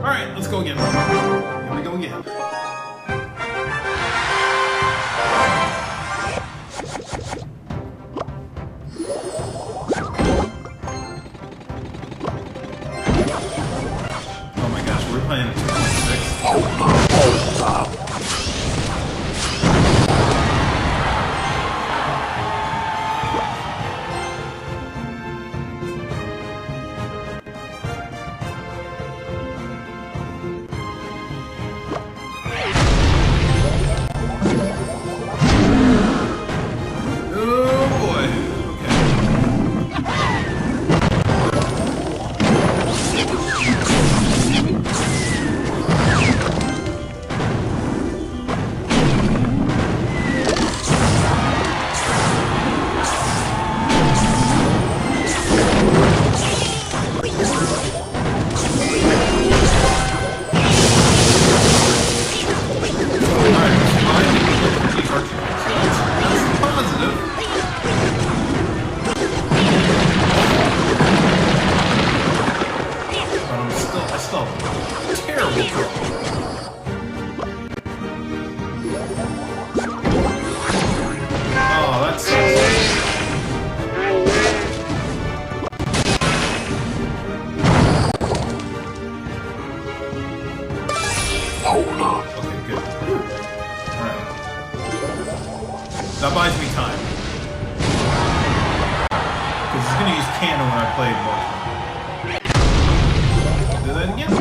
Alright, let's go again. Here we go again. Oh my gosh, we're playing at 2.6. That buys me time. Because he's going to use cannon when I play Mortar. Do that again.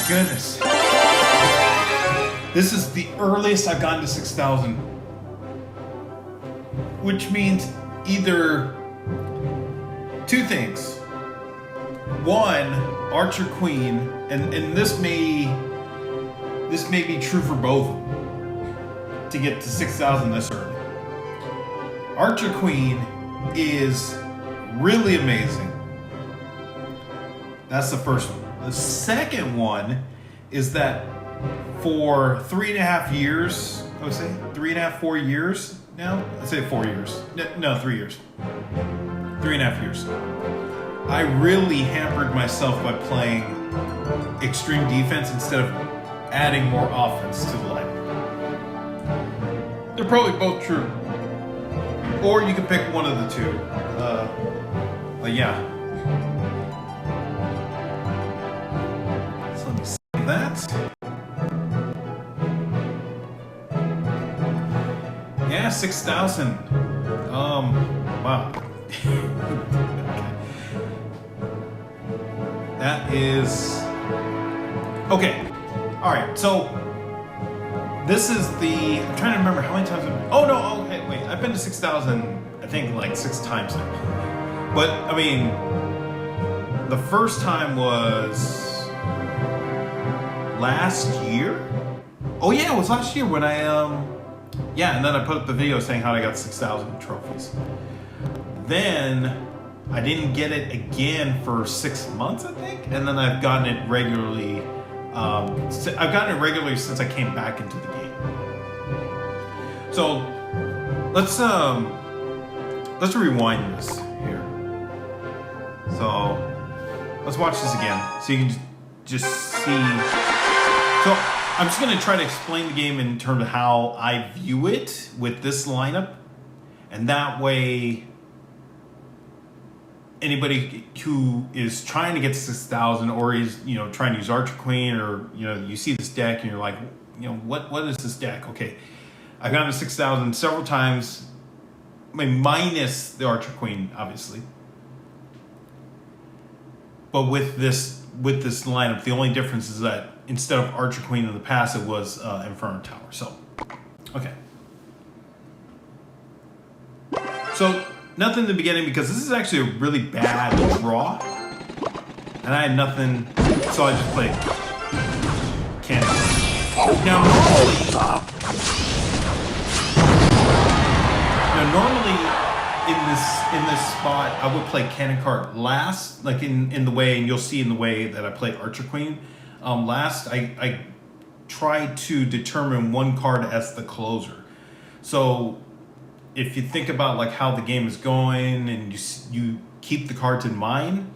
Goodness. This is the earliest I've gotten to 6,000. Which means either two things. One, Archer Queen, and this may be true for both to get to 6,000 this early. Archer Queen is really amazing. That's the first one. The second one is that for 3.5 years, I would say 3.5, 4 years now. I'd say 4 years. No, 3 years. 3.5 years. I really hampered myself by playing extreme defense instead of adding more offense to the lineup. They're probably both true. Or you can pick one of the two. But yeah. Yeah, 6,000. Wow. That is okay. All right, so this is the. I'm trying to remember how many times. Oh no! Okay, wait. I've been to 6,000. I think like 6 times now. But I mean, the first time was last year. Oh yeah, it was last year when I yeah, and then I put up the video saying how I got 6,000 trophies. Then I didn't get it again for 6 months, I think, and then I've gotten it regularly. I've gotten it regularly since I came back into the game. So let's rewind this here. So let's watch this again, so you can just see. So I'm just going to try to explain the game in terms of how I view it with this lineup, and that way anybody who is trying to get to 6,000 or is, you know, trying to use Archer Queen, or, you know, you see this deck and you're like, you know, what is this deck? Okay, I've gotten to 6,000 several times, I mean, minus the Archer Queen, obviously. But with this lineup, the only difference is that instead of Archer Queen in the past, it was Inferno Tower. So, okay. So, nothing in the beginning because this is actually a really bad draw. And I had nothing, so I just played Cannon. Now, normally in this spot, I would play Cannon card last, like in the way, and you'll see in the way that I play Archer Queen. Last, I tried to determine one card as the closer. So if you think about like how the game is going and you keep the cards in mind,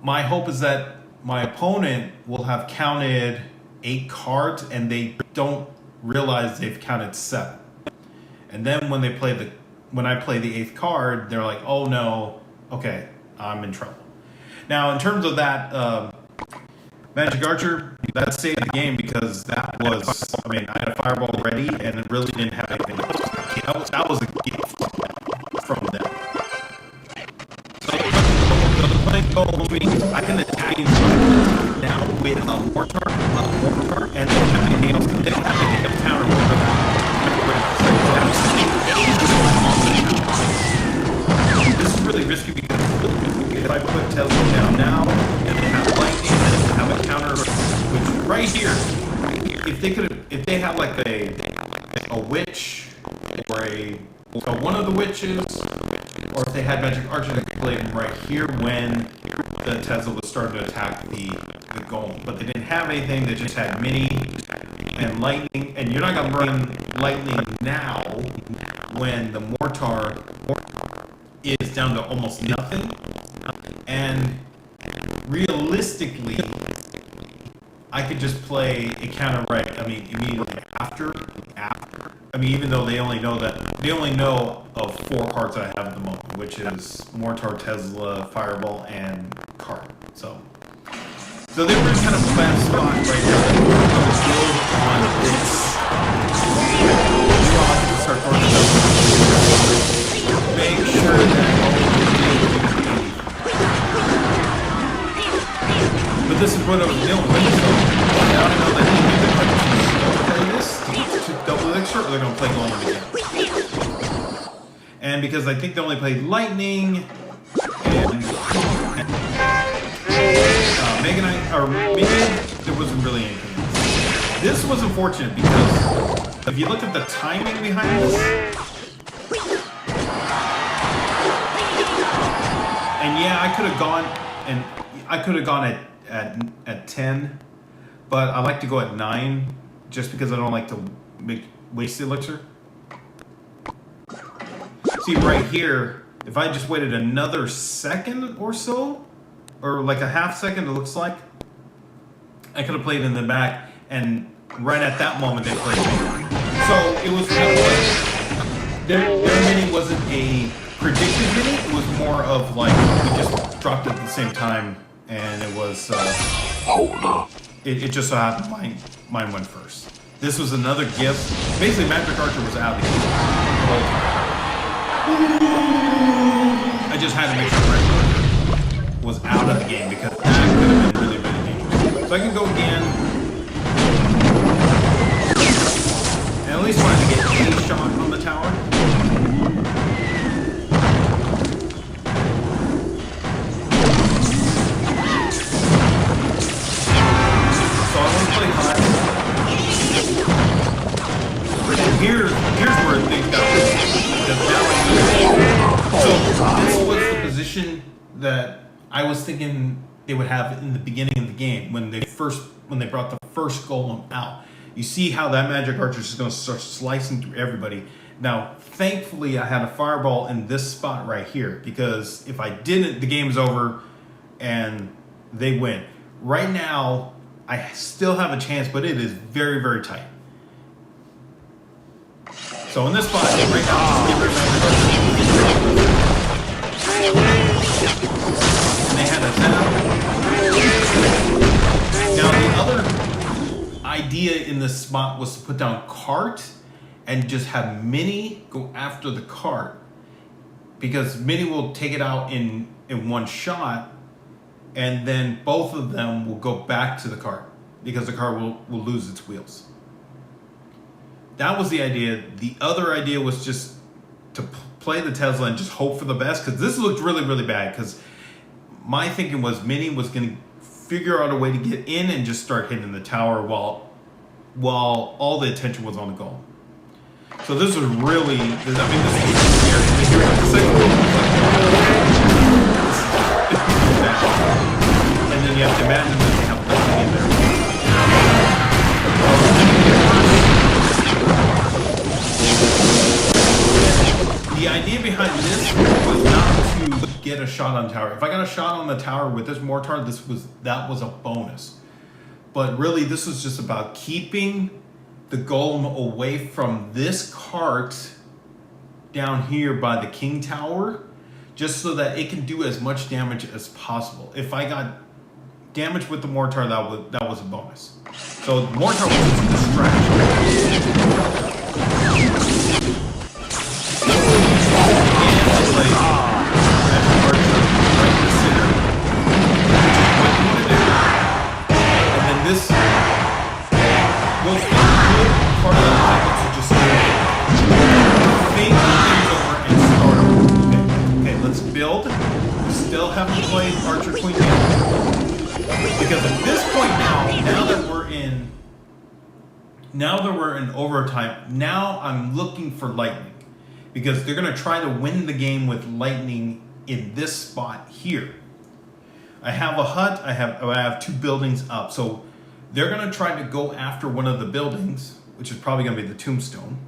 my hope is that my opponent will have counted 8 cards and they don't realize they've counted 7. And then when I play the 8th card, they're like, oh no, okay, I'm in trouble. Now, in terms of that Magic Archer, that saved the game because that was, I mean, I had a fireball ready and it really didn't have anything else. That was a gift from them. So, playing Golem, I can attack now with Mortar, and they don't have anything else. They don't have anything else counter. This is really risky because if I put Tesla down now, and they have lightning, and they have a counter, which right here, if they have like a witch, or one of the witches, or if they had Magic Archer, they could play right here when the Tesla was starting to attack the golem. But they didn't have anything, they just had mini and lightning, and you're not going to run lightning now when the Mortar is down to almost nothing. And realistically, I could just play a counter right, I mean, immediately after. I mean, even though they only know of 4 cards I have at the moment, which is Mortar, Tesla, Fireball, and Card. So they were in kind of a bad spot right now. I was build on this. So I can start throwing stuff. Make sure that but this is what I was dealing with. So now I know that he knew that play this to double elixir, or they're going to play Golem again. And because I think they only played Lightning and Mega Knight, or maybe there wasn't really anything else. This was unfortunate because if you look at the timing behind this, and yeah, I could have gone at 10, but I like to go at 9 just because I don't like to waste the elixir. See right here, if I just waited another second or so, or like a half second, it looks like, I could have played in the back, and right at that moment they played me. So it was kind of like, their mini wasn't a predicted mini, it was more of like, we just dropped it at the same time, and it was, it just so happened mine went first. This was another gift. Basically, Magic Archer was out of the game. I just had to make sure Magic Archer was out of the game because that could have been really, really dangerous. So I can go again. And at least trying to get a shot on the tower. So I want to play hot. Here's where things got So this was the position that I was thinking they would have in the beginning of the game when they brought the first golem out. You see how that Magic Archer is just going to start slicing through everybody. Now, thankfully, I had a fireball in this spot right here because if I didn't, the game's over and they win. Right now, I still have a chance, but it is very, very tight. So in this spot, right now, just get rid of Magic Archer. And they had a setup. Now the other idea in this spot was to put down cart and just have Mini go after the cart because Mini will take it out in one shot and then both of them will go back to the cart because the cart will lose its wheels. That was the idea. The other idea was just to play the Tesla and just hope for the best because this looked really, really bad because my thinking was Mini was going to figure out a way to get in and just start hitting the tower while all the attention was on the goal. So this was really, I mean, this was scary. And then you have to imagine that they have nothing in there. The idea behind this was not to get a shot on the tower. If I got a shot on the tower with this mortar, that was a bonus. But really, this was just about keeping the golem away from this cart down here by the king tower, just so that it can do as much damage as possible. If I got damage with the mortar, that was a bonus. So the mortar was just a distraction. This was the good part of the cycle to just think things over and start over. Okay, let's build. We still have to play Archer Queen yet. Because at this point now that we're in overtime, now I'm looking for lightning. Because they're going to try to win the game with lightning in this spot here. I have a hut, I have 2 buildings up, so they're going to try to go after one of the buildings, which is probably going to be the Tombstone.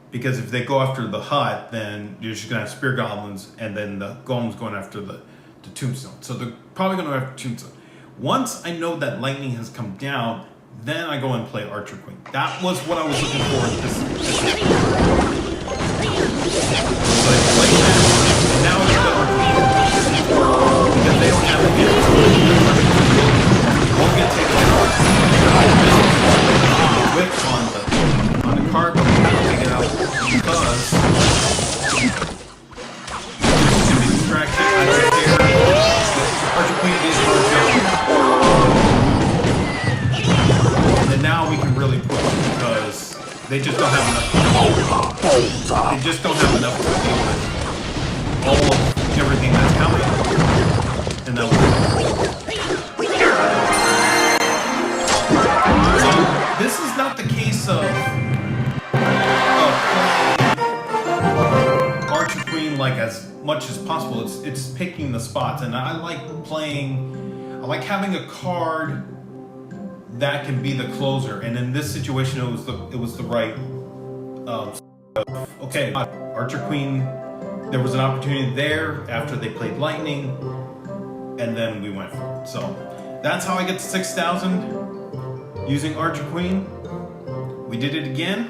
Because if they go after the hut, then you're just going to have spear goblins, and then the golem's going after the Tombstone. So they're probably going to go after Tombstone. Once I know that lightning has come down, then I go and play Archer Queen. That was what I was looking for at this like that. And now it's better because they don't have the hit. Won't get taken out. Whip on the card, but we have to take it out because it's going to be distracted. I don't care. Archer Queen is for and then now we can really push because they just don't have enough. They just don't have enough to deal with all of everything that's coming. And that this is not the case of Archer Queen like as much as possible. It's picking the spots, and I like having a card that can be the closer. And in this situation, it was the right. Okay, Archer Queen. There was an opportunity there after they played lightning, and then we went for it. So that's how I get to 6,000 using Archer Queen. We did it again,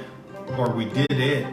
or we did it.